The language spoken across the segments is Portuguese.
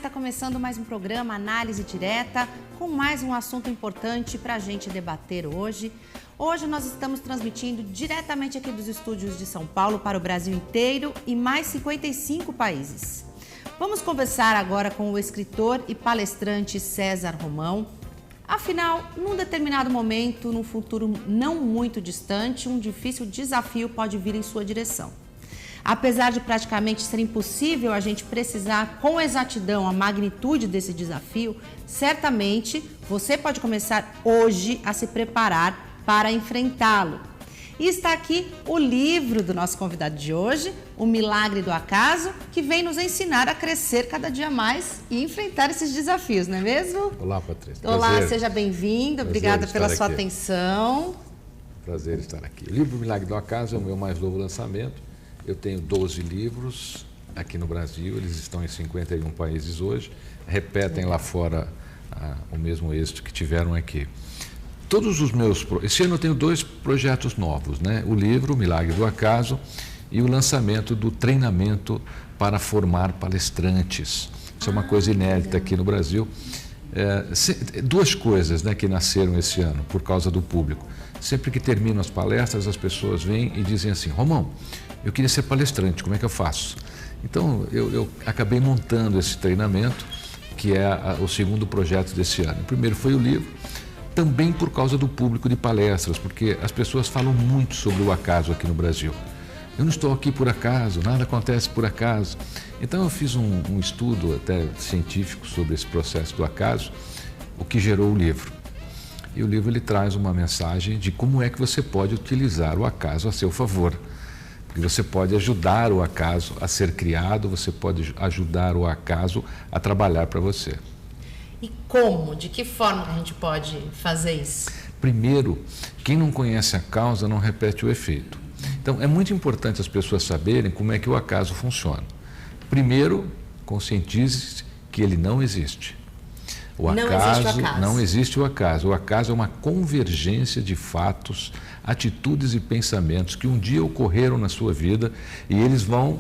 está começando mais um programa Análise Direta, com mais um assunto importante para a gente debater hoje. Hoje nós estamos transmitindo diretamente aqui dos estúdios de São Paulo para o Brasil inteiro e mais 55 países. Vamos conversar agora com o escritor e palestrante César Romão. Afinal, num determinado momento, num futuro não muito distante, um difícil desafio pode vir em sua direção. Apesar de praticamente ser impossível a gente precisar com exatidão a magnitude desse desafio, certamente você pode começar hoje a se preparar para enfrentá-lo. E está aqui o livro do nosso convidado de hoje, O Milagre do Acaso, que vem nos ensinar a crescer cada dia mais e enfrentar esses desafios, não é mesmo? Olá, Patrícia. Olá, prazer. Seja bem-vindo. Obrigada pela sua atenção. Prazer estar aqui. O livro O Milagre do Acaso é o meu mais novo lançamento. Eu tenho 12 livros aqui no Brasil, eles estão em 51 países hoje, repetem lá fora o mesmo êxito que tiveram aqui. Esse ano eu tenho 2 projetos novos, né? O livro O Milagre do Acaso e o lançamento do treinamento para formar palestrantes. Isso é uma coisa inédita aqui no Brasil. 2 coisas, né, que nasceram esse ano por causa do público. Sempre que termino as palestras, as pessoas vêm e dizem assim: Romão, eu queria ser palestrante, como é que eu faço? Então, eu acabei montando esse treinamento, que é o segundo projeto desse ano. O primeiro foi o livro, também por causa do público de palestras, porque as pessoas falam muito sobre o acaso aqui no Brasil. Eu não estou aqui por acaso, nada acontece por acaso. Então, eu fiz um estudo até científico sobre esse processo do acaso, o que gerou o livro. E o livro ele traz uma mensagem de como é que você pode utilizar o acaso a seu favor. Porque você pode ajudar o acaso a ser criado, você pode ajudar o acaso a trabalhar para você. E como? De que forma a gente pode fazer isso? Primeiro, quem não conhece a causa não repete o efeito. Então, é muito importante as pessoas saberem como é que o acaso funciona. Primeiro, conscientize-se que ele não existe. Não existe o acaso. O acaso é uma convergência de fatos, atitudes e pensamentos que um dia ocorreram na sua vida e eles vão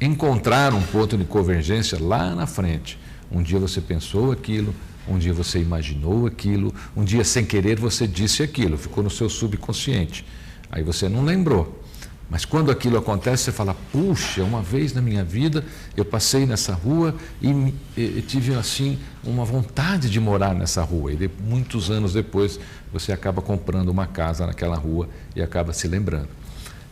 encontrar um ponto de convergência lá na frente. Um dia você pensou aquilo, um dia você imaginou aquilo, um dia sem querer você disse aquilo, ficou no seu subconsciente. Aí você não lembrou. Mas quando aquilo acontece, você fala: puxa, uma vez na minha vida eu passei nessa rua e tive assim uma vontade de morar nessa rua. E muitos anos depois você acaba comprando uma casa naquela rua e acaba se lembrando.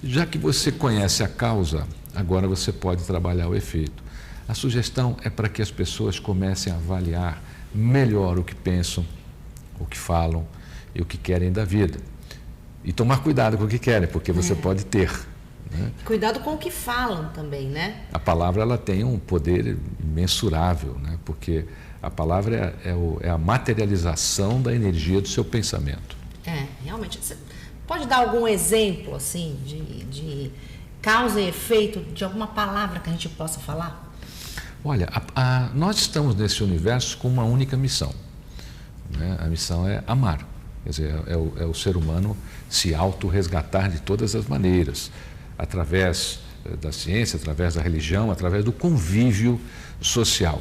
Já que você conhece a causa, agora você pode trabalhar o efeito. A sugestão é para que as pessoas comecem a avaliar melhor o que pensam, o que falam e o que querem da vida. E tomar cuidado com o que querem, porque você pode ter. Né? Cuidado com o que falam também, né? A palavra ela tem um poder imensurável, né? Porque a palavra é a materialização da energia do seu pensamento. Realmente. Você pode dar algum exemplo assim de causa e efeito de alguma palavra que a gente possa falar? Olha, nós estamos nesse universo com uma única missão. Né? A missão é amar. Quer dizer, é o ser humano se autorresgatar de todas as maneiras, através da ciência, através da religião, através do convívio social.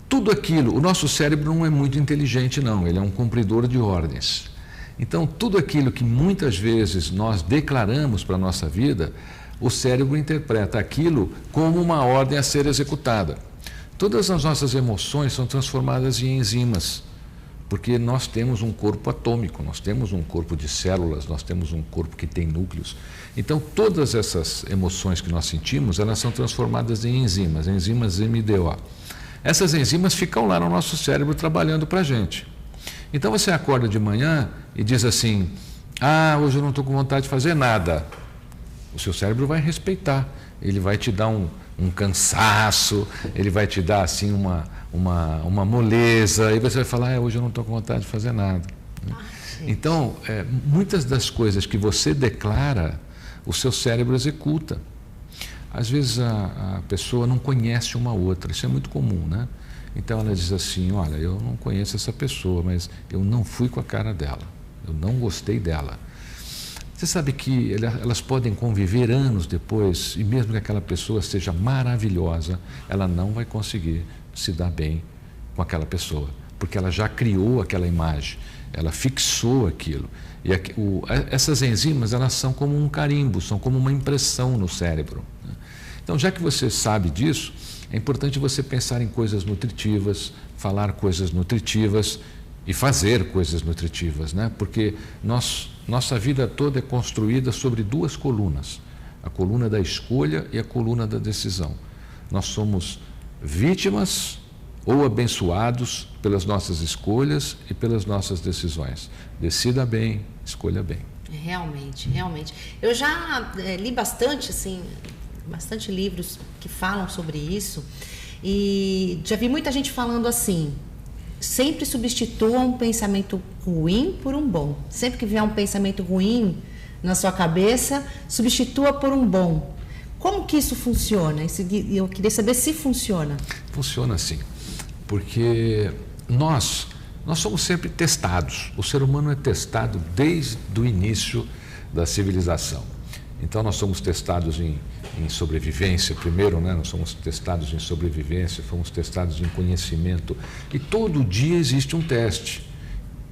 Tudo aquilo, o nosso cérebro não é muito inteligente não, ele é um cumpridor de ordens. Então, tudo aquilo que muitas vezes nós declaramos para a nossa vida, o cérebro interpreta aquilo como uma ordem a ser executada. Todas as nossas emoções são transformadas em enzimas. Porque nós temos um corpo atômico, nós temos um corpo de células, nós temos um corpo que tem núcleos. Então, todas essas emoções que nós sentimos, elas são transformadas em enzimas MDO. Essas enzimas ficam lá no nosso cérebro trabalhando para a gente. Então, você acorda de manhã e diz assim: hoje eu não estou com vontade de fazer nada. O seu cérebro vai respeitar, ele vai te dar um cansaço, ele vai te dar assim uma moleza, e você vai falar: hoje eu não estou com vontade de fazer nada. Então, muitas das coisas que você declara, o seu cérebro executa. Às vezes a pessoa não conhece uma outra, isso é muito comum, né? Então ela diz assim: olha, eu não conheço essa pessoa, mas eu não fui com a cara dela, eu não gostei dela. Você sabe que elas podem conviver anos depois, e mesmo que aquela pessoa seja maravilhosa, ela não vai conseguir se dar bem com aquela pessoa, porque ela já criou aquela imagem, ela fixou aquilo. E essas enzimas, elas são como um carimbo, são como uma impressão no cérebro, né? Então, já que você sabe disso, é importante você pensar em coisas nutritivas, falar coisas nutritivas e fazer coisas nutritivas, né? Porque nossa vida toda é construída sobre duas colunas, a coluna da escolha e a coluna da decisão. Nós somos vítimas ou abençoados pelas nossas escolhas e pelas nossas decisões. Decida bem, escolha bem. Realmente, realmente. Eu já li bastante, assim, bastante livros que falam sobre isso e já vi muita gente falando assim: sempre substitua um pensamento ruim por um bom. Sempre que vier um pensamento ruim na sua cabeça, substitua por um bom. Como que isso funciona? Eu queria saber se funciona. Funciona sim, porque nós somos sempre testados. O ser humano é testado desde o início da civilização. Então nós somos testados em sobrevivência primeiro, né? Nós somos testados em sobrevivência, fomos testados em conhecimento. E todo dia existe um teste,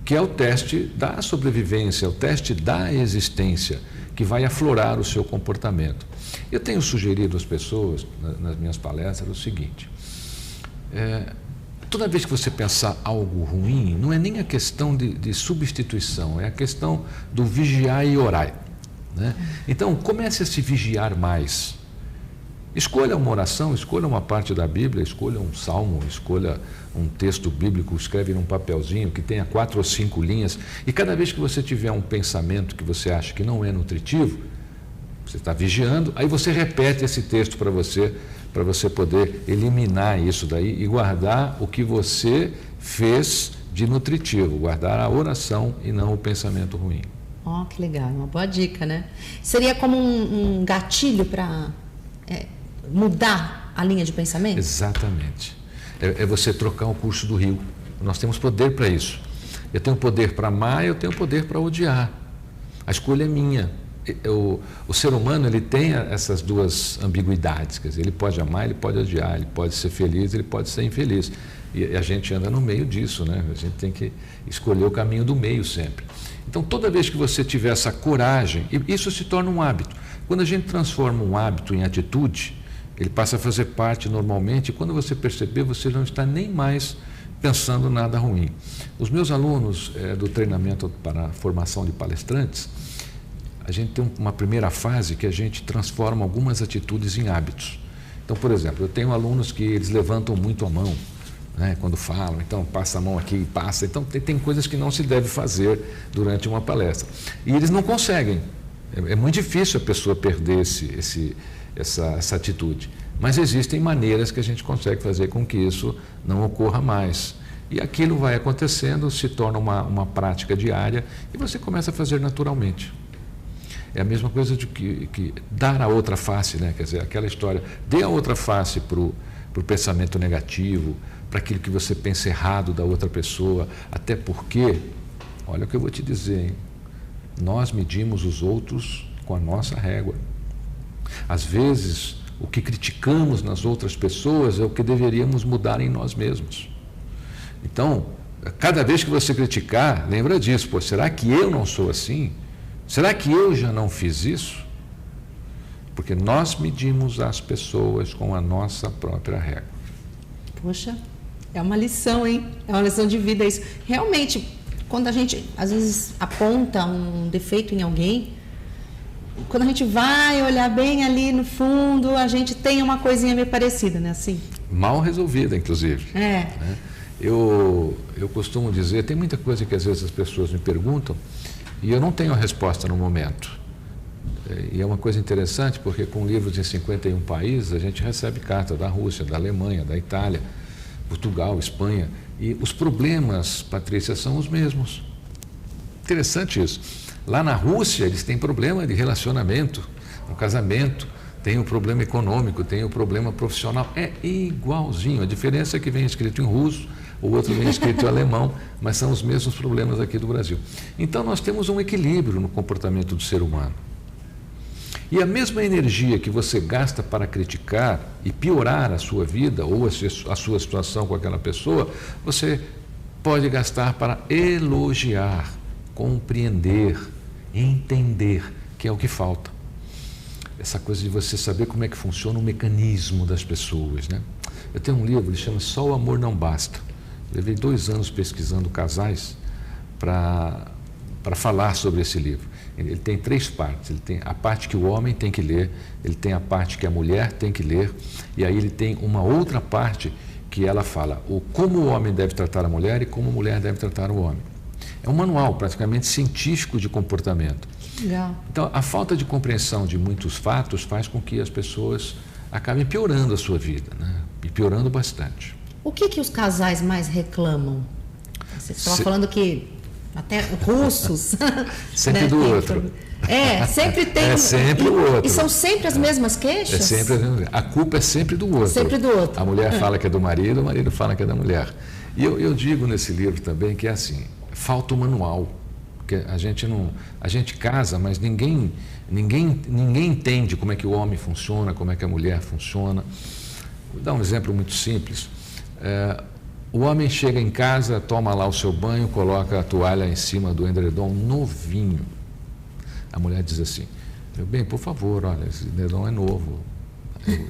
que é o teste da sobrevivência, é o teste da existência, que vai aflorar o seu comportamento. Eu tenho sugerido às pessoas, nas minhas palestras, o seguinte: toda vez que você pensar algo ruim, não é nem a questão de substituição, é a questão do vigiar e orar, né? Então, comece a se vigiar mais. Escolha uma oração, escolha uma parte da Bíblia, escolha um salmo, escolha um texto bíblico, escreve num papelzinho que tenha 4 ou 5 linhas, e cada vez que você tiver um pensamento que você acha que não é nutritivo, você está vigiando, aí você repete esse texto para você poder eliminar isso daí e guardar o que você fez de nutritivo, guardar a oração e não o pensamento ruim. Oh, que legal, uma boa dica, né? Seria como um gatilho para mudar a linha de pensamento? Exatamente. É você trocar o curso do rio. Nós temos poder para isso. Eu tenho poder para amar, eu tenho poder para odiar. A escolha é minha. O ser humano, ele tem essas duas ambiguidades, quer dizer, ele pode amar, ele pode odiar, ele pode ser feliz, ele pode ser infeliz. E a gente anda no meio disso, né? A gente tem que escolher o caminho do meio sempre. Então, toda vez que você tiver essa coragem, isso se torna um hábito. Quando a gente transforma um hábito em atitude, ele passa a fazer parte normalmente, e quando você perceber, você não está nem mais pensando nada ruim. Os meus alunos do treinamento para a formação de palestrantes, a gente tem uma primeira fase que a gente transforma algumas atitudes em hábitos. Então, por exemplo, eu tenho alunos que eles levantam muito a mão, né, quando falam, então passa a mão aqui e passa. Então, tem coisas que não se deve fazer durante uma palestra. E eles não conseguem. É muito difícil a pessoa perder essa atitude. Mas existem maneiras que a gente consegue fazer com que isso não ocorra mais. E aquilo vai acontecendo, se torna uma prática diária e você começa a fazer naturalmente. É a mesma coisa de que dar a outra face, né? Quer dizer, aquela história, dê a outra face para o pensamento negativo, para aquilo que você pensa errado da outra pessoa, até porque, olha o que eu vou te dizer, hein? Nós medimos os outros com a nossa régua. Às vezes, o que criticamos nas outras pessoas é o que deveríamos mudar em nós mesmos. Então, cada vez que você criticar, lembra disso, pô, será que eu não sou assim? Será que eu já não fiz isso? Porque nós medimos as pessoas com a nossa própria régua. Poxa, é uma lição, hein? É uma lição de vida isso. Realmente, quando a gente, às vezes, aponta um defeito em alguém, quando a gente vai olhar bem ali no fundo, a gente tem uma coisinha meio parecida, né? Assim. Mal resolvida, inclusive. É. Né? Eu costumo dizer, tem muita coisa que às vezes as pessoas me perguntam e eu não tenho a resposta no momento. E é uma coisa interessante porque com livros em 51 países a gente recebe carta da Rússia, da Alemanha, da Itália, Portugal, Espanha. E os problemas, Patrícia, são os mesmos. Interessante isso. Lá na Rússia eles têm problema de relacionamento, no casamento, tem o problema econômico, tem o problema profissional. É igualzinho. A diferença é que vem escrito em russo, o outro vem escrito em alemão, mas são os mesmos problemas aqui do Brasil. Então nós temos um equilíbrio no comportamento do ser humano. E a mesma energia que você gasta para criticar e piorar a sua vida ou a sua situação com aquela pessoa, você pode gastar para elogiar, compreender, entender, que é o que falta. Essa coisa de você saber como é que funciona o mecanismo das pessoas, né? Eu tenho um livro, ele chama Só o Amor Não Basta. Levei 2 anos pesquisando casais para falar sobre esse livro. Ele tem 3 partes. Ele tem a parte que o homem tem que ler, ele tem a parte que a mulher tem que ler, e aí ele tem uma outra parte que ela fala como o homem deve tratar a mulher e como a mulher deve tratar o homem. É um manual praticamente científico de comportamento. Legal. Então, a falta de compreensão de muitos fatos faz com que as pessoas acabem piorando a sua vida, né? E piorando bastante. O que os casais mais reclamam? Você estava falando que até russos... Sempre, né, do outro. Sempre tem... É sempre o outro. E são sempre as mesmas queixas? É sempre as mesmas. A culpa é sempre do outro. Sempre do outro. A mulher fala que é do marido, o marido fala que é da mulher. E eu digo nesse livro também que é assim, falta o manual. Porque a gente casa, mas ninguém entende como é que o homem funciona, como é que a mulher funciona. Vou dar um exemplo muito simples. O homem chega em casa, toma lá o seu banho, coloca a toalha em cima do edredom novinho. A mulher diz assim, meu bem, por favor, olha, esse edredom é novo.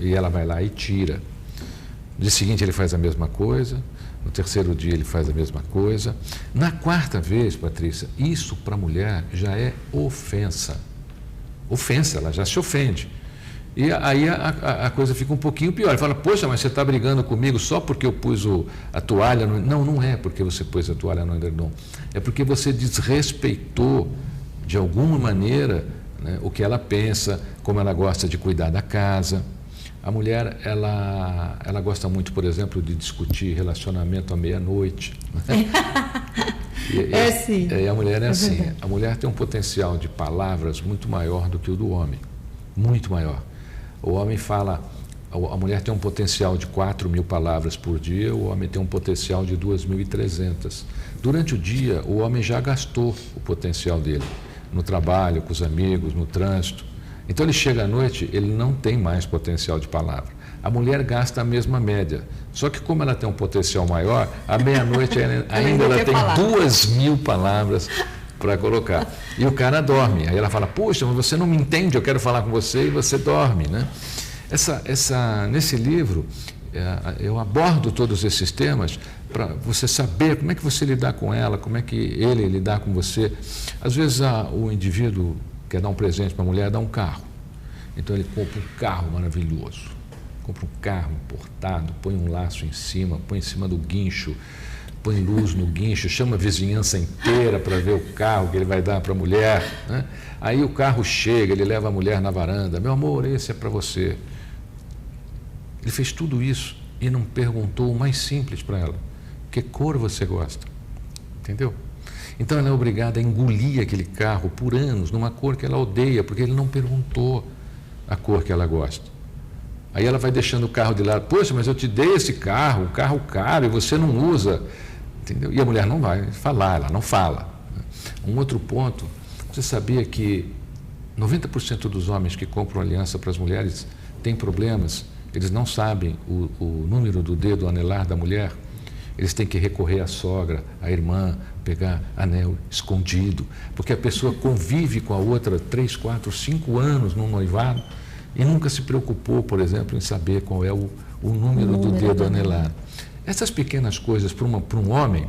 E ela vai lá e tira. No dia seguinte ele faz a mesma coisa, no terceiro dia ele faz a mesma coisa. Na 4ª vez, Patrícia, isso para a mulher já é ofensa. Ofensa, ela já se ofende. E aí a coisa fica um pouquinho pior. Ele fala, poxa, mas você está brigando comigo só porque eu pus a toalha no... Não é porque você pôs a toalha no edredom. É porque você desrespeitou, de alguma maneira, né, o que ela pensa, como ela gosta de cuidar da casa. A mulher, ela gosta muito, por exemplo, de discutir relacionamento à meia-noite. Sim. E a mulher é assim. A mulher tem um potencial de palavras muito maior do que o do homem. Muito maior. O homem fala... A mulher tem um potencial de 4.000 palavras por dia, o homem tem um potencial de 2.300. Durante o dia, o homem já gastou o potencial dele. No trabalho, com os amigos, no trânsito. Então ele chega à noite, ele não tem mais potencial de palavra. A mulher gasta a mesma média. Só que como ela tem um potencial maior, à meia-noite ainda ela tem 2.000 palavras para colocar. E o cara dorme. Aí ela fala, puxa, mas você não me entende, eu quero falar com você, e você dorme, né? Nesse livro, eu abordo todos esses temas para você saber como é que você lidar com ela, como é que ele lidar com você. Às vezes o indivíduo quer dar um presente para a mulher, dá um carro. Então ele compra um carro maravilhoso, compra um carro importado, põe um laço em cima, põe em cima do guincho, põe luz no guincho, chama a vizinhança inteira para ver o carro que ele vai dar para a mulher, né? Aí o carro chega, ele leva a mulher na varanda, meu amor, esse é para você. Ele fez tudo isso e não perguntou o mais simples para ela, que cor você gosta? Entendeu? Então ela é obrigada a engolir aquele carro por anos, numa cor que ela odeia, porque ele não perguntou a cor que ela gosta. Aí ela vai deixando o carro de lado, poxa, mas eu te dei esse carro, um carro caro, e você não usa. Entendeu? E a mulher não vai falar, ela não fala. Um outro ponto, você sabia que 90% dos homens que compram aliança para as mulheres têm problemas, eles não sabem o número do dedo anelar da mulher, eles têm que recorrer à sogra, à irmã, pegar anel escondido, porque a pessoa convive com a outra 3, 4, 5 anos num noivado e nunca se preocupou, por exemplo, em saber qual é o número do dedo anelar. Essas pequenas coisas para um homem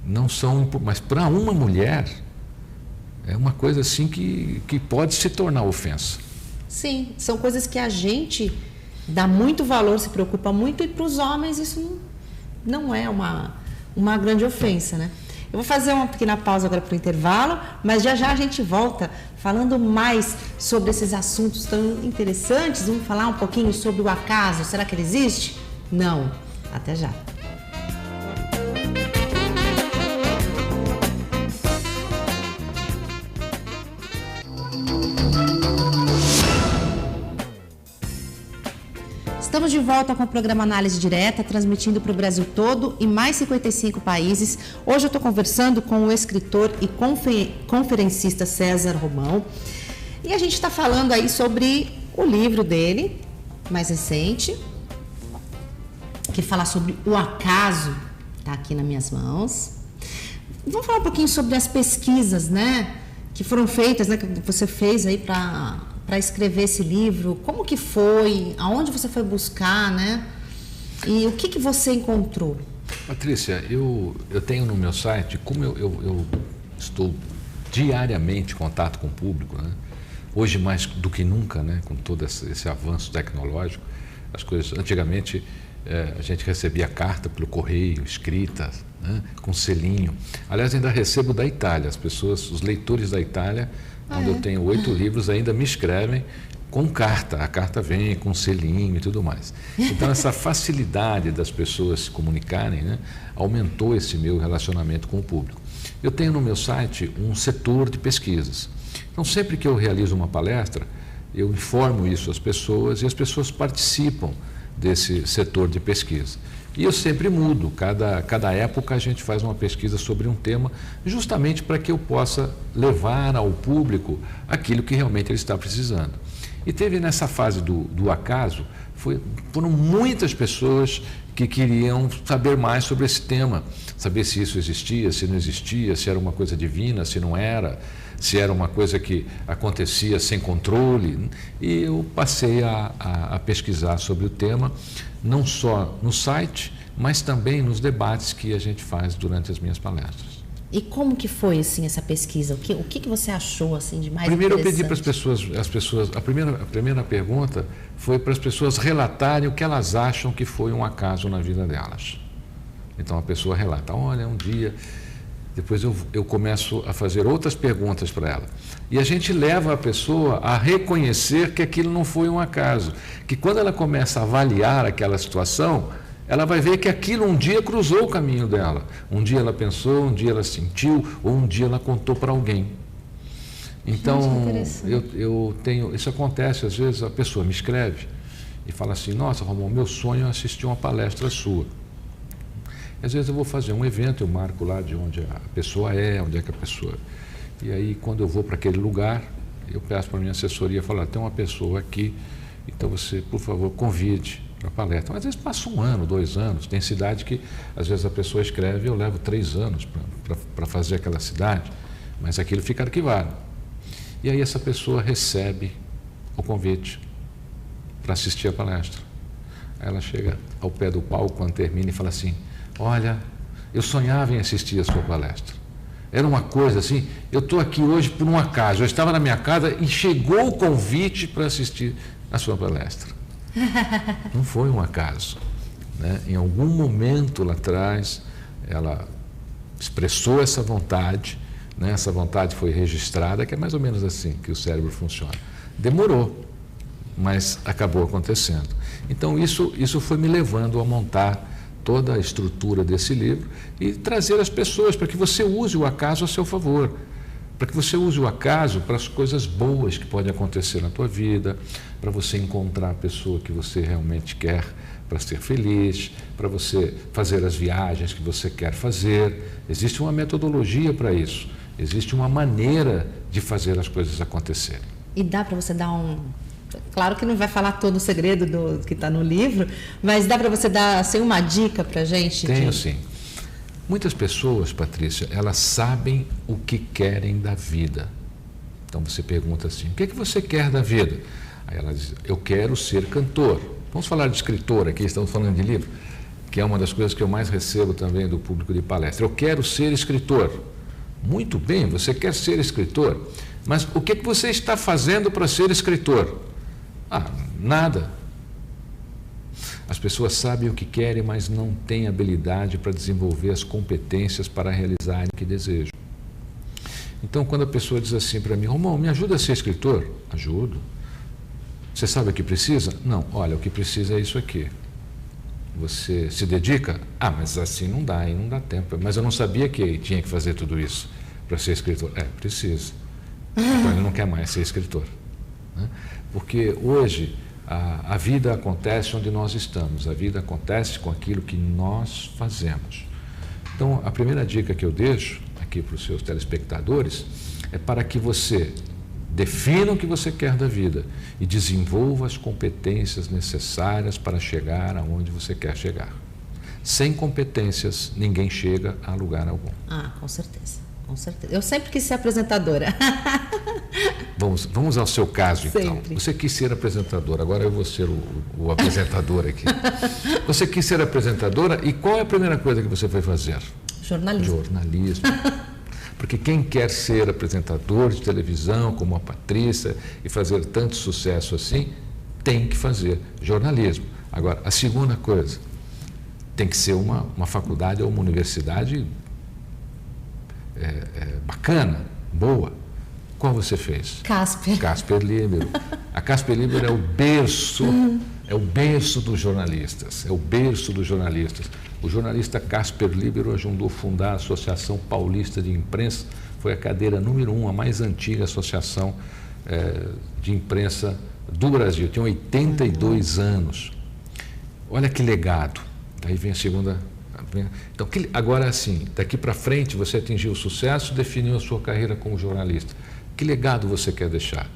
não são, mas para uma mulher é uma coisa assim que pode se tornar ofensa. Sim, são coisas que a gente dá muito valor, se preocupa muito, e para os homens isso não é uma grande ofensa, né? Eu vou fazer uma pequena pausa agora para o intervalo, mas já a gente volta falando mais sobre esses assuntos tão interessantes. Vamos falar um pouquinho sobre o acaso. Será que ele existe? Não. Até já. Estamos de volta com o programa Análise Direta, transmitindo para o Brasil todo e mais 55 países. Hoje eu estou conversando com o escritor e conferencista César Romão. E a gente está falando aí sobre o livro dele, mais recente, que fala sobre o acaso, está aqui nas minhas mãos. Vamos falar um pouquinho sobre as pesquisas, né, que foram feitas, né, que você fez aí para escrever esse livro. Como que foi? Aonde você foi buscar, né? E o que você encontrou? Patrícia, eu tenho no meu site, como eu estou diariamente em contato com o público, né? Hoje mais do que nunca, né? Com todo esse avanço tecnológico, as coisas, antigamente a gente recebia carta pelo correio, escrita, né? Com selinho. Aliás, ainda recebo da Itália, as pessoas, os leitores da Itália, onde eu tenho 8 livros, ainda me escrevem com carta, a carta vem com selinho e tudo mais. Então, essa facilidade das pessoas se comunicarem, né, aumentou esse meu relacionamento com o público. Eu tenho no meu site um setor de pesquisas. Então, sempre que eu realizo uma palestra, eu informo isso às pessoas e as pessoas participam desse setor de pesquisa. E eu sempre mudo, cada época a gente faz uma pesquisa sobre um tema, justamente para que eu possa levar ao público aquilo que realmente ele está precisando. E teve nessa fase do acaso, foram muitas pessoas que queriam saber mais sobre esse tema, saber se isso existia, se não existia, se era uma coisa divina, se não era, se era uma coisa que acontecia sem controle. E eu passei a pesquisar sobre o tema, não só no site, mas também nos debates que a gente faz durante as minhas palestras. E como que foi, assim, essa pesquisa? O que você achou, assim, de mais Primeiro eu interessante? pedi para as pessoas, a primeira pergunta foi para as pessoas relatarem o que elas acham que foi um acaso na vida delas. Então a pessoa relata, olha, um dia, depois eu começo a fazer outras perguntas para ela. E a gente leva a pessoa a reconhecer que aquilo não foi um acaso, que quando ela começa a avaliar aquela situação, ela vai ver que aquilo um dia cruzou o caminho dela. Um dia ela pensou, um dia ela sentiu, ou um dia ela contou para alguém. Então, eu tenho... Isso acontece, às vezes a pessoa me escreve e fala assim, nossa, Romão, meu sonho é assistir uma palestra sua. Às vezes eu vou fazer um evento, eu marco lá de onde a pessoa é, onde é que a pessoa... E aí, quando eu vou para aquele lugar, eu peço para a minha assessoria, falo, tem uma pessoa aqui, então você, por favor, convide para a palestra. Mas às vezes passa 1 ano, 2 anos. Tem cidade que, às vezes, a pessoa escreve e eu levo 3 anos para fazer aquela cidade, mas aquilo fica arquivado. E aí essa pessoa recebe o convite para assistir a palestra. Aí ela chega ao pé do palco, quando termina, e fala assim, olha, eu sonhava em assistir a sua palestra. Era uma coisa assim, eu estou aqui hoje por um acaso, eu estava na minha casa e chegou o convite para assistir a sua palestra. Não foi um acaso, né? Em algum momento lá atrás, ela expressou essa vontade, né? Essa vontade foi registrada, que é mais ou menos assim que o cérebro funciona. Demorou, mas acabou acontecendo. Então, isso foi me levando a montar toda a estrutura desse livro e trazer as pessoas para que você use o acaso a seu favor, para que você use o acaso para as coisas boas que podem acontecer na tua vida, para você encontrar a pessoa que você realmente quer para ser feliz, para você fazer as viagens que você quer fazer. Existe uma metodologia para isso, existe uma maneira de fazer as coisas acontecerem. E dá para você dar um... Claro que não vai falar todo o segredo do que está no livro, mas dá para você dar assim, uma dica para a gente? Tenho sim. Muitas pessoas, Patrícia, elas sabem o que querem da vida. Então você pergunta assim, o que é que você quer da vida? Aí ela diz, eu quero ser cantor. Vamos falar de escritor aqui, estamos falando de livro, que é uma das coisas que eu mais recebo também do público de palestra. Eu quero ser escritor. Muito bem, você quer ser escritor, mas o que é que você está fazendo para ser escritor? Ah, nada. As pessoas sabem o que querem, mas não têm habilidade para desenvolver as competências para realizarem o que desejam. Então, quando a pessoa diz assim para mim, Romão, me ajuda a ser escritor? Ajudo. Você sabe o que precisa? Não, olha, o que precisa é isso aqui. Você se dedica? Ah, mas assim não dá, aí não dá tempo. Mas eu não sabia que tinha que fazer tudo isso para ser escritor. É, precisa. Então ele não quer mais ser escritor, né? Porque hoje a vida acontece onde nós estamos, a vida acontece com aquilo que nós fazemos. Então, a primeira dica que eu deixo aqui para os seus telespectadores é para que você Defina o que você quer da vida e desenvolva as competências necessárias para chegar aonde você quer chegar. Sem competências, ninguém chega a lugar algum. Ah, com certeza, com certeza. Eu sempre quis ser apresentadora. Vamos ao seu caso, então. Sempre. Você quis ser apresentadora, agora eu vou ser o apresentador aqui. Você quis ser apresentadora e qual é a primeira coisa que você foi fazer? Jornalismo. Jornalismo. Porque quem quer ser apresentador de televisão, como a Patrícia, e fazer tanto sucesso assim, tem que fazer jornalismo. Agora, a segunda coisa, tem que ser uma faculdade ou uma universidade bacana, boa. Qual você fez? Casper. Casper Libero. A Casper Libero é o berço dos jornalistas, é o berço dos jornalistas. O jornalista Casper Libero ajudou a fundar a Associação Paulista de Imprensa, foi a cadeira número 1, a mais antiga associação de imprensa do Brasil, tem 82 anos. Olha que legado. Daí vem a segunda. Então, agora assim, daqui para frente você atingiu o sucesso, definiu a sua carreira como jornalista. Que legado você quer deixar?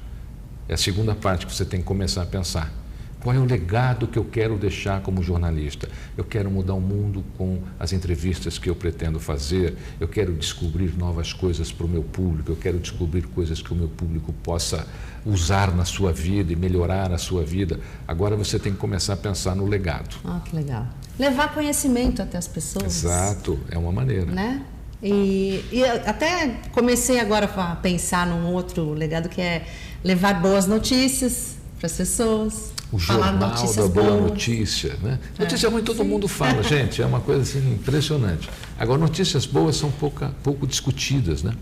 É a segunda parte que você tem que começar a pensar. Qual é o legado que eu quero deixar como jornalista? Eu quero mudar o mundo com as entrevistas que eu pretendo fazer, eu quero descobrir novas coisas para o meu público, eu quero descobrir coisas que o meu público possa usar na sua vida e melhorar a sua vida. Agora você tem que começar a pensar no legado. Ah, que legal. Levar conhecimento até as pessoas. Exato, é uma maneira. Né? E até comecei agora a pensar num outro legado que é levar boas notícias para as pessoas. O jornal da boa notícia, né? Notícia ruim todo mundo fala, gente, é uma coisa assim impressionante. Agora, notícias boas são pouco discutidas, né?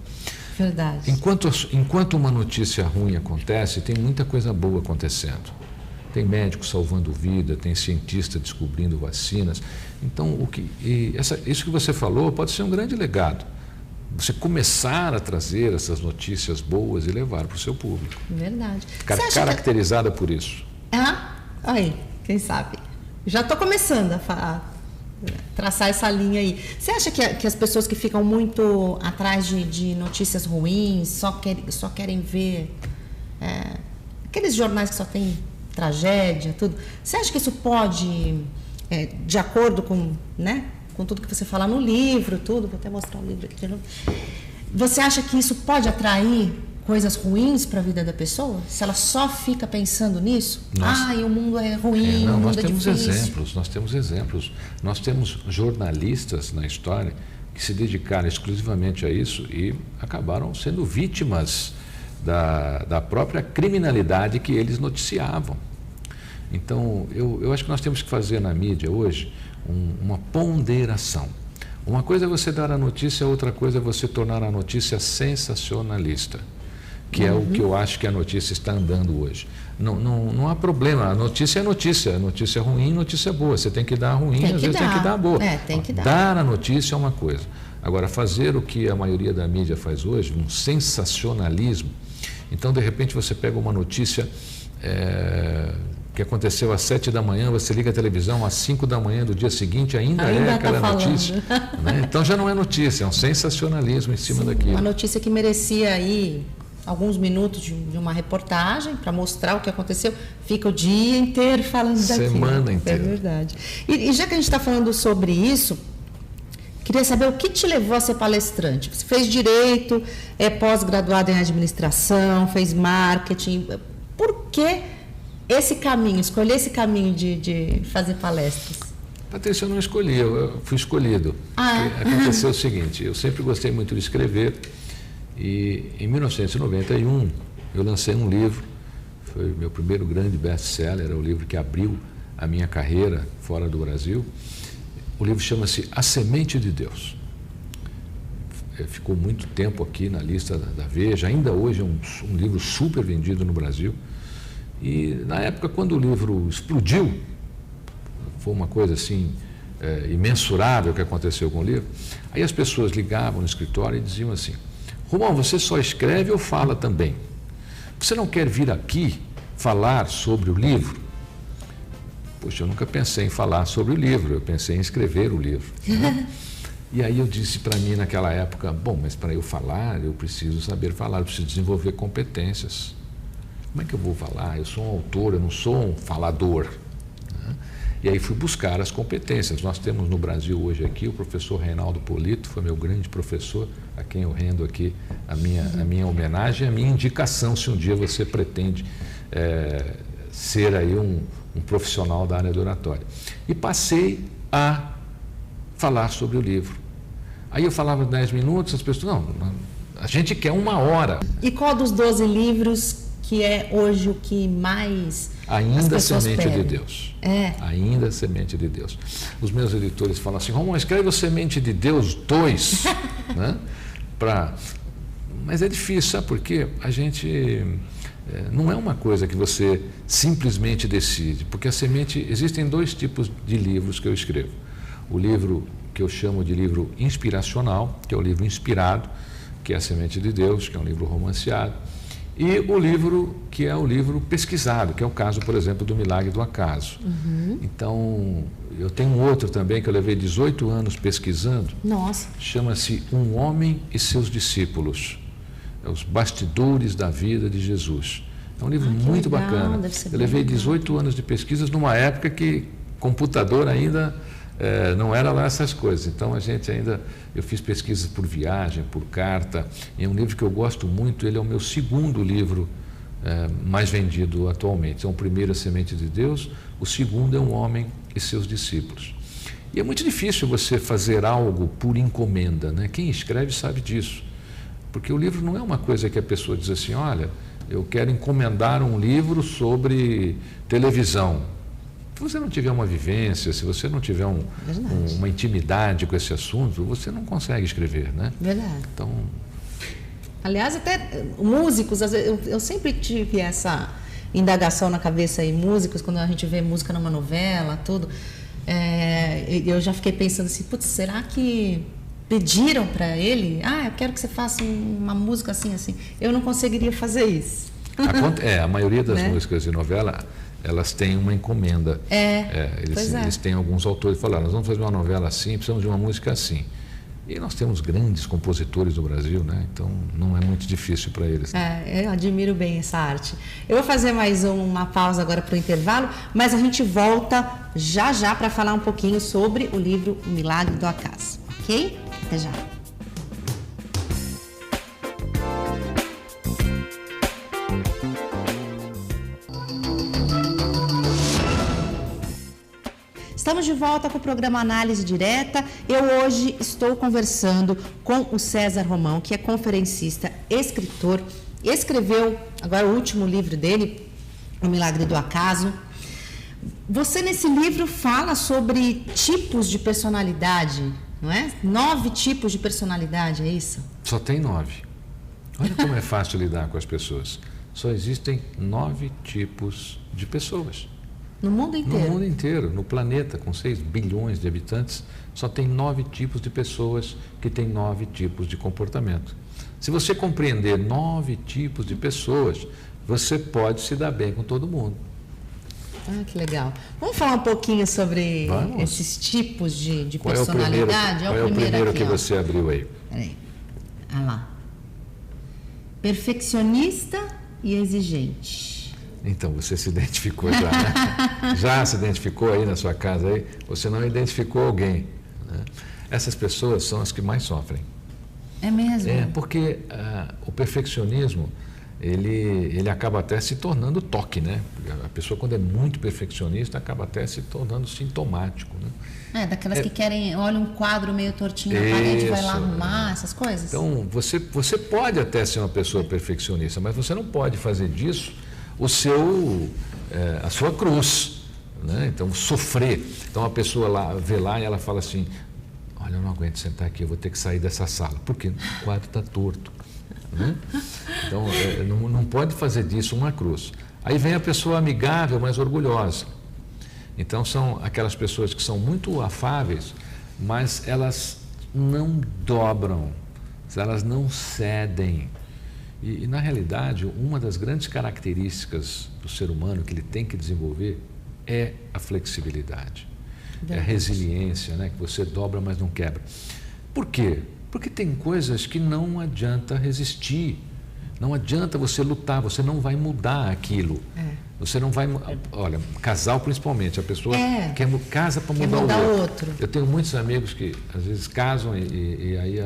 Verdade. Enquanto uma notícia ruim acontece, tem muita coisa boa acontecendo. Tem médico salvando vida, tem cientista descobrindo vacinas. Então, isso que você falou pode ser um grande legado. Você começar a trazer essas notícias boas e levar para o seu público. Verdade. Caracterizada por isso. Aí, quem sabe? Já estou começando a traçar essa linha aí. Você acha que as pessoas que ficam muito atrás de notícias ruins, só querem ver aqueles jornais que só tem tragédia, tudo, você acha que isso pode, de acordo com tudo que você fala no livro, tudo, vou até mostrar o livro aqui de novo, você acha que isso pode atrair coisas ruins para a vida da pessoa? Se ela só fica pensando nisso? E o mundo é ruim, o mundo é difícil. Nós temos exemplos. Nós temos jornalistas na história que se dedicaram exclusivamente a isso e acabaram sendo vítimas da própria criminalidade que eles noticiavam. Então, eu acho que nós temos que fazer na mídia hoje uma ponderação. Uma coisa é você dar a notícia, outra coisa é você tornar a notícia sensacionalista, que é o que eu acho que a notícia está andando hoje. Não há problema, a notícia é notícia ruim, notícia boa. Você tem que dar a ruim, às vezes tem que dar a boa. Tem que dar. Dar a notícia é uma coisa. Agora, fazer o que a maioria da mídia faz hoje, um sensacionalismo. Então, de repente, você pega uma notícia que aconteceu às 7 da manhã, você liga a televisão às 5 da manhã do dia seguinte, ainda é aquela notícia. Né? Então já não é notícia, é um sensacionalismo em cima daquilo. Uma notícia que merecia aí alguns minutos de uma reportagem para mostrar o que aconteceu, fica o dia inteiro falando daquilo. Semana inteira. É verdade. E já que a gente está falando sobre isso, queria saber o que te levou a ser palestrante. Você fez direito, é pós-graduado em administração, fez marketing. Por que escolher esse caminho de fazer palestras? Patrícia, eu não escolhi, eu fui escolhido. Aconteceu o seguinte, eu sempre gostei muito de escrever e em 1991 eu lancei um livro, foi meu primeiro grande best-seller, era o livro que abriu a minha carreira fora do Brasil. O livro chama-se A Semente de Deus. Ficou muito tempo aqui na lista da Veja, ainda hoje é um livro super vendido no Brasil. E na época, quando o livro explodiu, foi uma coisa assim imensurável que aconteceu com o livro, aí as pessoas ligavam no escritório e diziam assim: Romão, você só escreve ou fala também? Você não quer vir aqui falar sobre o livro? Poxa, eu nunca pensei em falar sobre o livro, eu pensei em escrever o livro. Né? E aí eu disse para mim naquela época, bom, mas para eu falar, eu preciso saber falar, eu preciso desenvolver competências. Como é que eu vou falar? Eu sou um autor, eu não sou um falador. Né? E aí fui buscar as competências. Nós temos no Brasil hoje aqui o professor Reinaldo Polito, foi meu grande professor, a quem eu rendo aqui a minha homenagem, a minha indicação, se um dia você pretende ser aí um profissional da área da oratória. E passei a falar sobre o livro. Aí eu falava 10 minutos, as pessoas, não, a gente quer 1 hora. E qual dos 12 livros que é hoje o que mais Ainda as pessoas Semente pedem? de Deus. É. Ainda Semente de Deus. Os meus editores falam assim, Romão, escreve o Semente de Deus 2, né? Mas é difícil, sabe por quê? A gente... não é uma coisa que você simplesmente decide, porque a semente... Existem 2 tipos de livros que eu escrevo. O livro que eu chamo de livro inspiracional, que é o livro inspirado, que é a Semente de Deus, que é um livro romanceado, e o livro que é o livro pesquisado, que é o caso, por exemplo, do Milagre do Acaso. Então, eu tenho um outro também que eu levei 18 anos pesquisando. Nossa. Chama-se Um Homem e Seus Discípulos. É os bastidores da vida de Jesus. É um livro muito legal, bacana. deve ser Eu levei bem legal. 18 anos de pesquisas numa época que computador ainda não era lá essas coisas. Então eu fiz pesquisas por viagem, por carta. É um livro que eu gosto muito, ele é o meu 2º livro mais vendido atualmente. Então, o primeiro é a Semente de Deus, o 2º é Um Homem e Seus Discípulos. E é muito difícil você fazer algo por encomenda, né? Quem escreve sabe disso. Porque o livro não é uma coisa que a pessoa diz assim, olha, eu quero encomendar um livro sobre televisão. Se você não tiver uma vivência, se você não tiver uma intimidade com esse assunto, você não consegue escrever, né? Verdade. Então... Aliás, até músicos, às vezes, eu sempre tive essa indagação na cabeça aí, músicos, quando a gente vê música numa novela, tudo, eu já fiquei pensando assim, putz, será que pediram para ele, eu quero que você faça uma música assim, assim. Eu não conseguiria fazer isso. A maioria das né? músicas de novela, elas têm uma encomenda. Eles têm alguns autores que falaram, nós vamos fazer uma novela assim, precisamos de uma música assim. E nós temos grandes compositores do Brasil, né? Então não é muito difícil para eles. Eu admiro bem essa arte. Eu vou fazer mais uma pausa agora para o intervalo, mas a gente volta já para falar um pouquinho sobre o livro O Milagre do Acaso, ok? Até já. Estamos de volta com o programa Análise Direta. Eu hoje estou conversando com o César Romão, que é conferencista, escritor, escreveu agora o último livro dele, O Milagre do Acaso. Você nesse livro fala sobre tipos de personalidade, não é? 9 tipos de personalidade, é isso? Só tem 9. Olha como é fácil lidar com as pessoas. Só existem 9 tipos de pessoas. No mundo inteiro? No mundo inteiro, no planeta, com 6 bilhões de habitantes, só tem 9 tipos de pessoas que têm 9 tipos de comportamento. Se você compreender 9 tipos de pessoas, você pode se dar bem com todo mundo. Que legal. Vamos falar um pouquinho sobre esses tipos de personalidade? Qual é o primeiro aqui, que você abriu aí? Peraí. Olha lá. Perfeccionista e exigente. Então, você se identificou já, né? Já se identificou aí na sua casa aí? Você não identificou alguém, né? Essas pessoas são as que mais sofrem. É mesmo? Porque o perfeccionismo, ele acaba até se tornando toque, né? A pessoa, quando é muito perfeccionista, acaba até se tornando sintomático, né? Daquelas que querem, olha um quadro meio tortinho na parede, vai lá arrumar, essas coisas? Então, você pode até ser uma pessoa perfeccionista, mas você não pode fazer disso a sua cruz, né? Então, sofrer. Então, a pessoa lá vê lá e ela fala assim, olha, eu não aguento sentar aqui, eu vou ter que sair dessa sala, porque o quadro está torto, né? Então, não pode fazer disso uma cruz. Aí vem a pessoa amigável, mas orgulhosa. Então, são aquelas pessoas que são muito afáveis, mas elas não dobram, elas não cedem. E, na realidade, uma das grandes características do ser humano que ele tem que desenvolver é a flexibilidade, é a resiliência, né? Que você dobra, mas não quebra. Por quê? Porque tem coisas que não adianta resistir. Não adianta você lutar, você não vai mudar aquilo. Você não vai... Olha, casal principalmente, a pessoa casa para mudar o outro. Eu tenho muitos amigos que às vezes casam e aí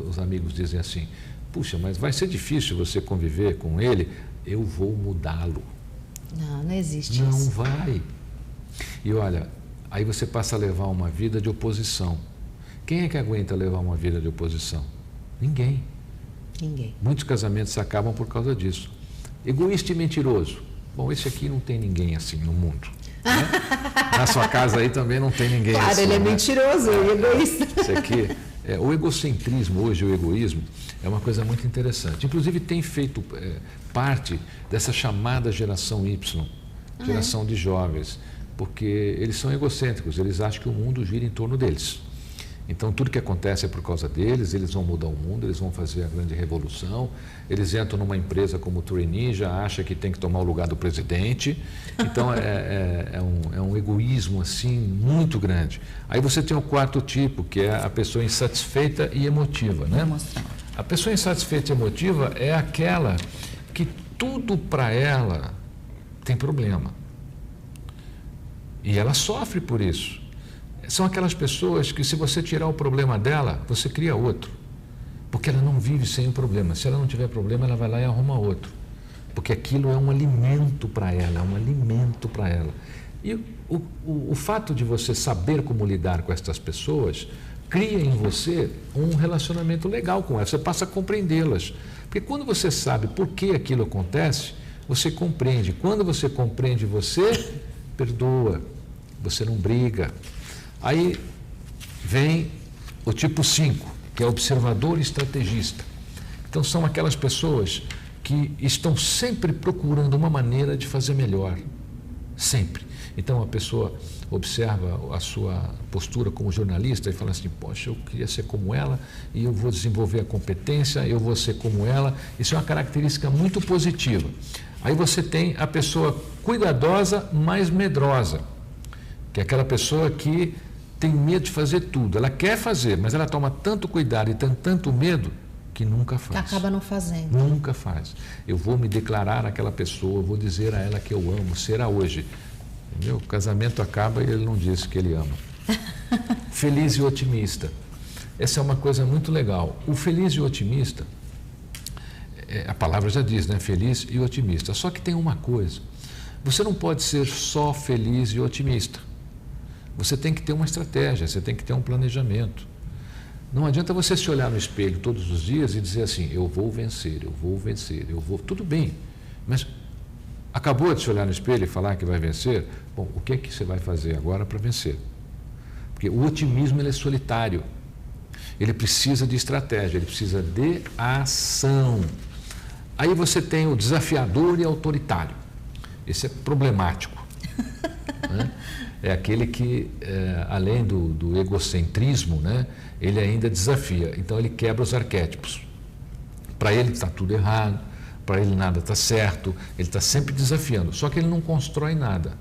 os amigos dizem assim, puxa, mas vai ser difícil você conviver com ele, eu vou mudá-lo. Não existe isso. Não vai. E olha, aí você passa a levar uma vida de oposição. Quem é que aguenta levar uma vida de oposição? Ninguém. Muitos casamentos acabam por causa disso. Egoísta e mentiroso. Bom, esse aqui não tem ninguém assim no mundo. Né? Na sua casa aí também não tem ninguém assim. Claro, ele é mentiroso e egoísta. Esse aqui, o egocentrismo hoje, o egoísmo, é uma coisa muito interessante. Inclusive tem feito parte dessa chamada geração Y, geração de jovens, porque eles são egocêntricos, eles acham que o mundo gira em torno deles. Então, tudo que acontece é por causa deles, eles vão mudar o mundo, eles vão fazer a grande revolução, eles entram numa empresa como o trainee, já acha que tem que tomar o lugar do presidente. Então, é um egoísmo, assim, muito grande. Aí você tem o quarto tipo, que é a pessoa insatisfeita e emotiva, né? A pessoa insatisfeita e emotiva é aquela que tudo para ela tem problema. E ela sofre por isso. São aquelas pessoas que, se você tirar o problema dela, você cria outro. Porque ela não vive sem o problema. Se ela não tiver problema, ela vai lá e arruma outro. Porque aquilo é um alimento para ela, é um alimento para ela. E o fato de você saber como lidar com estas pessoas, cria em você um relacionamento legal com elas. Você passa a compreendê-las. Porque quando você sabe por que aquilo acontece, você compreende. Quando você compreende, você perdoa. Você não briga. Aí vem o tipo 5, que é observador e estrategista. Então são aquelas pessoas que estão sempre procurando uma maneira de fazer melhor. Sempre. Então a pessoa observa a sua postura como jornalista e fala assim, poxa, eu queria ser como ela e eu vou desenvolver a competência, eu vou ser como ela. Isso é uma característica muito positiva. Aí você tem a pessoa cuidadosa, mas medrosa, que é aquela pessoa que tem medo de fazer tudo. Ela quer fazer, mas ela toma tanto cuidado e tem tanto medo que nunca faz. Acaba não fazendo. Nunca faz. Eu vou me declarar àquela pessoa, vou dizer a ela que eu amo, será hoje. Entendeu? O casamento acaba e ele não disse que ele ama. Feliz e otimista. Essa é uma coisa muito legal. O feliz e otimista, a palavra já diz, né? Feliz e otimista. Só que tem uma coisa. Você não pode ser só feliz e otimista. Você tem que ter uma estratégia, você tem que ter um planejamento. Não adianta você se olhar no espelho todos os dias e dizer assim, eu vou vencer, eu vou vencer, eu vou... Tudo bem, mas acabou de se olhar no espelho e falar que vai vencer? Bom, o que é que você vai fazer agora para vencer? Porque o otimismo ele é solitário. Ele precisa de estratégia, ele precisa de ação. Aí você tem o desafiador e autoritário. Esse é problemático. Né? É aquele que, além do egocentrismo, né, ele ainda desafia. Então, ele quebra os arquétipos. Para ele está tudo errado, para ele nada está certo, ele está sempre desafiando. Só que ele não constrói nada.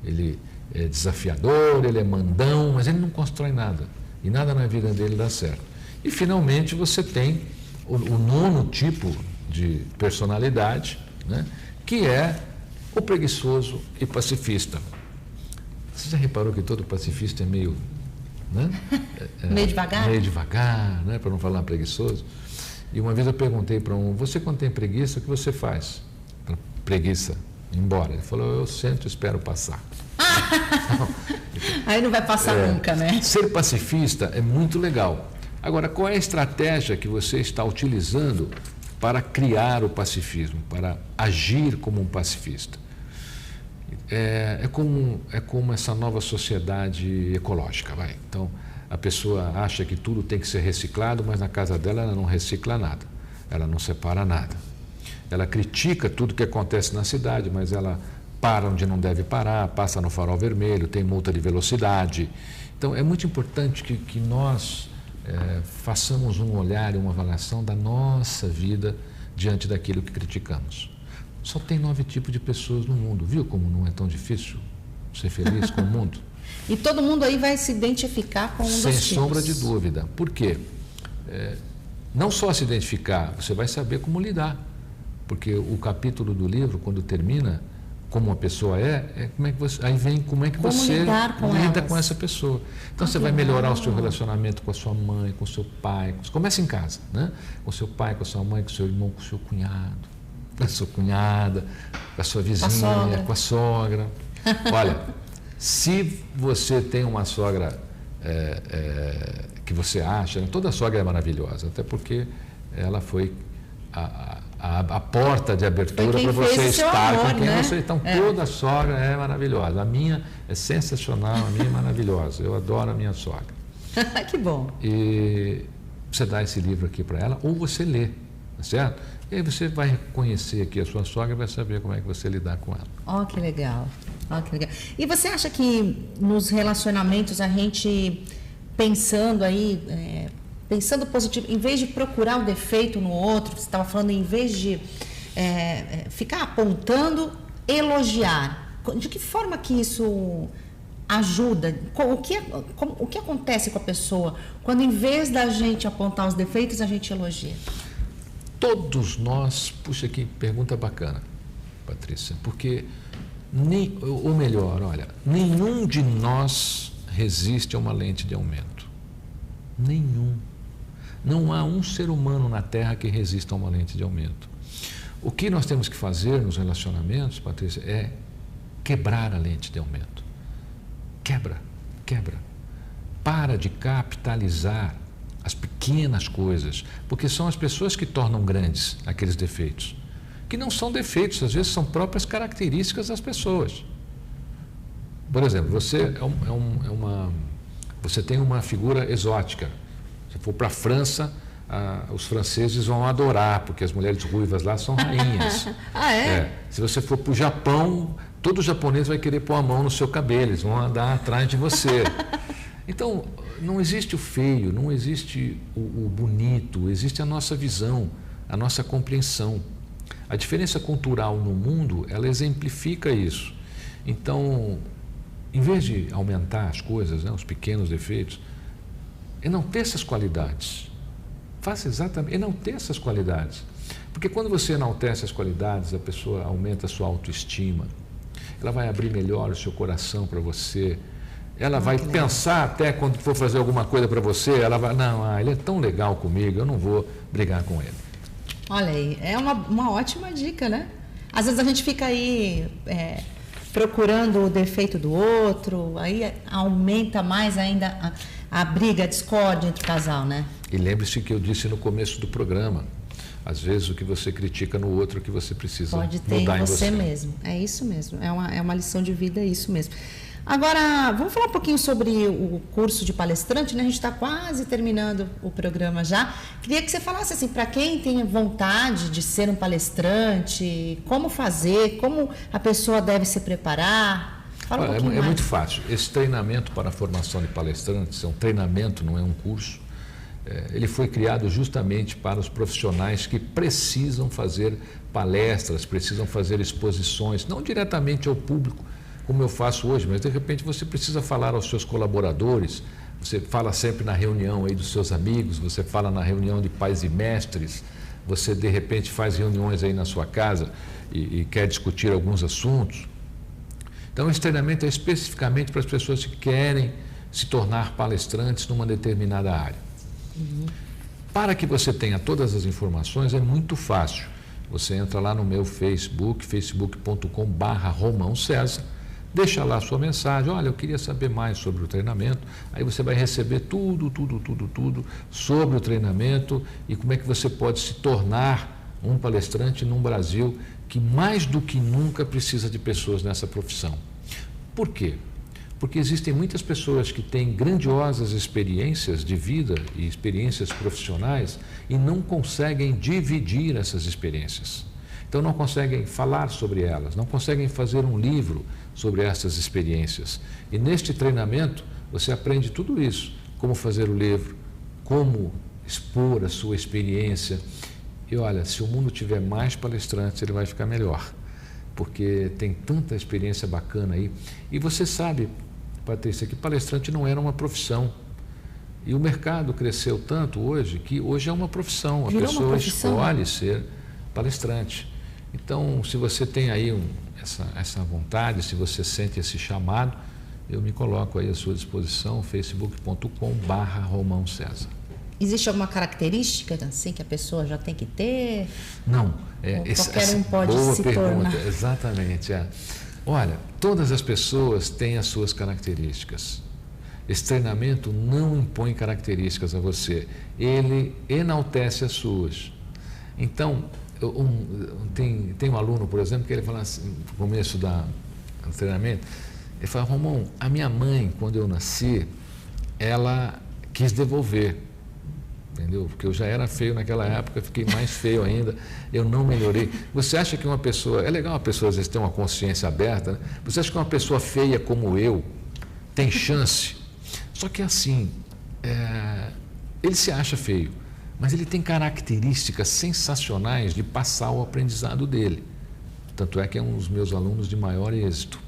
Ele é desafiador, ele é mandão, mas ele não constrói nada. E nada na vida dele dá certo. E, finalmente, você tem o nono tipo de personalidade, né, que é o preguiçoso e pacifista. Você já reparou que todo pacifista é meio... Né? Meio devagar? Meio devagar, né? Para não falar preguiçoso. E uma vez eu perguntei para você, quando tem preguiça, o que você faz? Preguiça, ir embora. Ele falou, eu sento e espero passar. Aí não vai passar nunca, né? Ser pacifista é muito legal. Agora, qual é a estratégia que você está utilizando para criar o pacifismo, para agir como um pacifista? É como essa nova sociedade ecológica, vai. Então, a pessoa acha que tudo tem que ser reciclado, mas na casa dela ela não recicla nada, ela não separa nada. Ela critica tudo que acontece na cidade, mas ela para onde não deve parar, passa no farol vermelho, tem multa de velocidade. Então, é muito importante que nós façamos um olhar e uma avaliação da nossa vida diante daquilo que criticamos. Só tem 9 tipos de pessoas no mundo. Viu como não é tão difícil ser feliz com o mundo? E todo mundo aí vai se identificar com um dos tipos. Sem sombra de dúvida. Por quê? Não só se identificar, você vai saber como lidar. Porque o capítulo do livro, quando termina, como uma pessoa como é que você, aí vem como é que como você lida com essa pessoa. Então você vai melhorar o seu relacionamento com a sua mãe, com o seu pai. Começa em casa, né? Com o seu pai, com a sua mãe, com o seu irmão, com o seu cunhado, com a sua cunhada, com a sua vizinha, com a sogra. Olha, se você tem uma sogra que você acha, toda sogra é maravilhosa, até porque ela foi a porta de abertura para você estar com quem você... Então, toda sogra é maravilhosa. A minha é sensacional, a minha é maravilhosa. Eu adoro a minha sogra. Que bom. E você dá esse livro aqui para ela, ou você lê, tá certo? E aí você vai conhecer aqui a sua sogra e vai saber como é que você lidar com ela. Ó, que legal. Ó, que legal. E você acha que nos relacionamentos a gente, pensando aí... pensando positivo, em vez de procurar o defeito no outro, você estava falando, em vez de ficar apontando, elogiar. De que forma que isso ajuda? O que acontece com a pessoa quando, em vez da gente apontar os defeitos, a gente elogia? Todos nós, puxa, que pergunta bacana, Patrícia, porque, ou melhor, olha, nenhum de nós resiste a uma lente de aumento. Nenhum. Não há um ser humano na Terra que resista a uma lente de aumento. O que nós temos que fazer nos relacionamentos, Patrícia, é quebrar a lente de aumento. Quebra. Para de capitalizar as pequenas coisas, porque são as pessoas que tornam grandes aqueles defeitos, que não são defeitos, às vezes são próprias características das pessoas. Por exemplo, você você tem uma figura exótica. Se for para a França, os franceses vão adorar, porque as mulheres ruivas lá são rainhas. Se você for para o Japão, todo japonês vai querer pôr a mão no seu cabelo, eles vão andar atrás de você. Então, não existe o feio, não existe o bonito, existe a nossa visão, a nossa compreensão. A diferença cultural no mundo, ela exemplifica isso. Então, em vez de aumentar as coisas, os pequenos defeitos, enalteça essas qualidades. Faça exatamente, enalteça essas qualidades. Porque quando você enaltece as qualidades, a pessoa aumenta a sua autoestima, ela vai abrir melhor o seu coração para você, ela vai pensar até quando for fazer alguma coisa para você, ela vai, ele é tão legal comigo, eu não vou brigar com ele. Olha aí, é uma ótima dica, né? Às vezes a gente fica aí procurando o defeito do outro, aí aumenta mais ainda a briga, a discórdia entre o casal, né? E lembre-se que eu disse no começo do programa, às vezes o que você critica no outro, que você precisa mudar em você mesmo. É isso mesmo, é uma lição de vida, é isso mesmo. Agora, vamos falar um pouquinho sobre o curso de palestrante, né? A gente está quase terminando o programa já. Queria que você falasse assim, para quem tem vontade de ser um palestrante, como fazer, como a pessoa deve se preparar. Fala um pouquinho mais. Muito fácil. Esse treinamento para a formação de palestrantes é um treinamento, não é um curso. Ele foi criado justamente para os profissionais que precisam fazer palestras, precisam fazer exposições, não diretamente ao público, como eu faço hoje, mas de repente você precisa falar aos seus colaboradores, você fala sempre na reunião aí dos seus amigos, você fala na reunião de pais e mestres, você de repente faz reuniões aí na sua casa e quer discutir alguns assuntos. Então esse treinamento é especificamente para as pessoas que querem se tornar palestrantes numa determinada área. Para que você tenha todas as informações é muito fácil. Você entra lá no meu Facebook, facebook.com/Romão César, deixa lá a sua mensagem, olha, eu queria saber mais sobre o treinamento, aí você vai receber tudo sobre o treinamento e como é que você pode se tornar um palestrante num Brasil que mais do que nunca precisa de pessoas nessa profissão. Por quê? Porque existem muitas pessoas que têm grandiosas experiências de vida e experiências profissionais e não conseguem dividir essas experiências. Então não conseguem falar sobre elas, não conseguem fazer um livro sobre essas experiências. E neste treinamento você aprende tudo isso, como fazer o livro, como expor a sua experiência. E olha, se o mundo tiver mais palestrantes, ele vai ficar melhor, porque tem tanta experiência bacana aí. E você sabe, Patrícia, que palestrante não era uma profissão. E o mercado cresceu tanto hoje que hoje é uma profissão. A pessoa escolhe ser palestrante. Então, se você tem aí essa vontade, se você sente esse chamado, eu me coloco aí à sua disposição, facebook.com/Romão César. Existe alguma característica assim que a pessoa já tem que ter? Não. Qualquer um pode se tornar. Exatamente. Olha, todas as pessoas têm as suas características. Esse treinamento não impõe características a você, ele enaltece as suas. Então, tem um aluno, por exemplo, que ele fala assim, no começo do treinamento, ele fala: Romão, a minha mãe, quando eu nasci, ela quis devolver, entendeu? Porque eu já era feio naquela época, fiquei mais feio ainda, eu não melhorei. Você acha que uma pessoa, é legal uma pessoa às vezes ter uma consciência aberta, né? Você acha que uma pessoa feia como eu tem chance? Só que assim, ele se acha feio, mas ele tem características sensacionais de passar o aprendizado dele. Tanto é que é um dos meus alunos de maior êxito.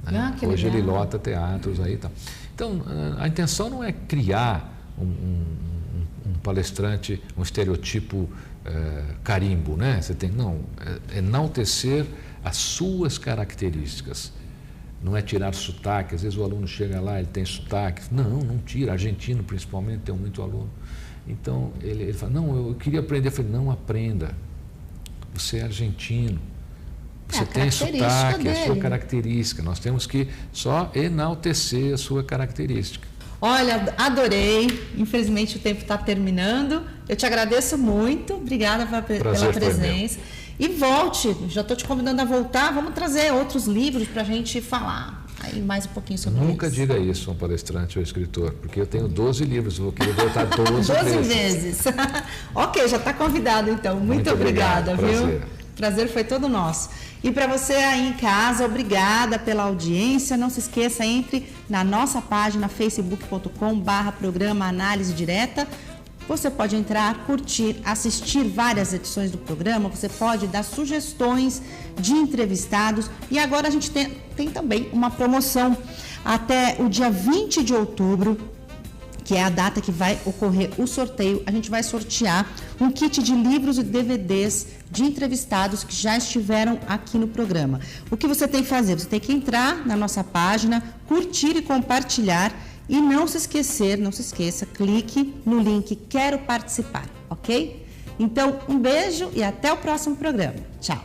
Né? Hoje ele lota teatros aí e tal. Então, a intenção não é criar um palestrante, um estereotipo carimbo, né? Você tem, não, enaltecer as suas características. Não é tirar sotaque, às vezes o aluno chega lá, ele tem sotaque. Não tira, argentino principalmente, tem muito aluno. Então, ele fala: não, eu queria aprender. Eu falei: não aprenda, você é argentino, você tem sotaque, a sua característica, nós temos que só enaltecer a sua característica. Olha, adorei, infelizmente o tempo está terminando, eu te agradeço muito, obrigada pela presença. E volte, já estou te convidando a voltar, vamos trazer outros livros para a gente falar aí mais um pouquinho sobre isso. Nunca diga isso a um palestrante ou escritor, porque eu tenho 12 livros, vou querer voltar 12 vezes. Ok, já está convidado então, muito obrigada, viu? Prazer foi todo nosso. E para você aí em casa, obrigada pela audiência. Não se esqueça, entre na nossa página facebook.com/programa Análise Direta. Você pode entrar, curtir, assistir várias edições do programa, você pode dar sugestões de entrevistados. E agora a gente tem também uma promoção até o dia 20 de outubro, que é a data que vai ocorrer o sorteio. A gente vai sortear um kit de livros e DVDs de entrevistados que já estiveram aqui no programa. O que você tem que fazer? Você tem que entrar na nossa página, curtir e compartilhar. E não se esqueça, clique no link Quero Participar, ok? Então, um beijo e até o próximo programa. Tchau!